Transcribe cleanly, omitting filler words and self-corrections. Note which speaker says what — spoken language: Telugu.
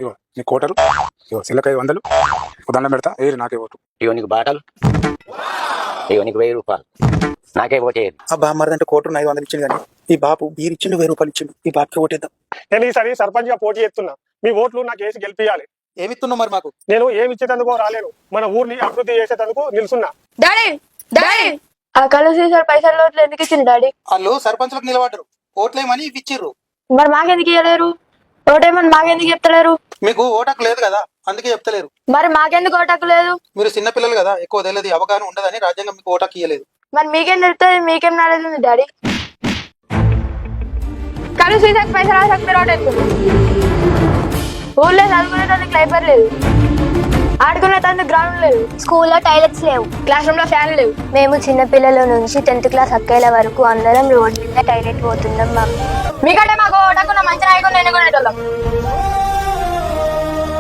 Speaker 1: ఇగో నీ కోటరు, ఇగో సిల్లక 500, ఒక దండం పెడతా ఏరి నాకే ఓటు.
Speaker 2: ఇగో నీకు బాటలు, ఇగో నీకు 1000 రూపాయలు, నాకే ఓటేది.
Speaker 3: అబ్బా మరిదంటే కోటు 500 ఇచ్చింది కానీ ఈ బాపు బీరు ఇచ్చిండు 1000 రూపాయలు ఇచ్చిండు. ఈ బాపుకి ఓటేద్దాం.
Speaker 4: నేను ఈసారి సర్పంచ్ గా పోటీ చేస్తున్నా. మీ ఓట్లు నాకు వేసి గెలిపియాలి.
Speaker 3: ఏమిస్తున్నావు మరి మాకు?
Speaker 4: నేను ఏమి ఇచ్చేటందుకో రాలేను, మన ఊరిని అభివృద్ధి చేసేటందుకు నిల్చున్నా.
Speaker 5: డాడీ డాడీ ఆ కళ్ళు సీసారు పైసలు ఓట్లు ఎందుకు ఇచ్చింది డాడీ?
Speaker 3: వాళ్ళు సర్పంచ్లకు నిలబడ్డారు, ఓట్లేమని ఇవి ఇచ్చిర్రు.
Speaker 5: మరి మాకెందుకు ఇవ్వలేరు? ఓటేమని మాకెందుకు చెప్తలేరు?
Speaker 3: మీకు ఓటకు లేదు కదా అందుకే చెప్తలేరు.
Speaker 5: మరి మాకెందుకు ఓటకు లేదు?
Speaker 3: మీరు చిన్న పిల్లలు కదా, ఎక్కువ తెలియదు, అవగాహన ఉండదని రాజ్యాంగం మీకు ఓటకు ఇయ్యలేదు.
Speaker 5: మరి మీకేం తెలుస్తుంది? మీకేం నాలెడ్జ్ ఉంది డాడీ? కళ్ళు సీసాకి పైసలు రాసాక మీరు ఓటేస్తుంది. ఊళ్ళో చదువుకునేటందుకు లైబ్రరీ లేదు, ఆడుకునేటందుకు గ్రౌండ్ లేదు,
Speaker 6: స్కూల్లో టాయిలెట్స్ లేవు,
Speaker 5: క్లాస్ రూమ్ లో ఫ్యాన్ లేవు.
Speaker 6: మేము చిన్నపిల్లల నుంచి 10th క్లాస్ అక్కేల వరకు అందరం రోడ్ మీద టాయిలెట్ పోతున్నాం మమ్మీ.
Speaker 5: మీకంటే మాకు ఓటకున్న మంచి నాయకుడు ఎన్నుకునేటోళ్ళం.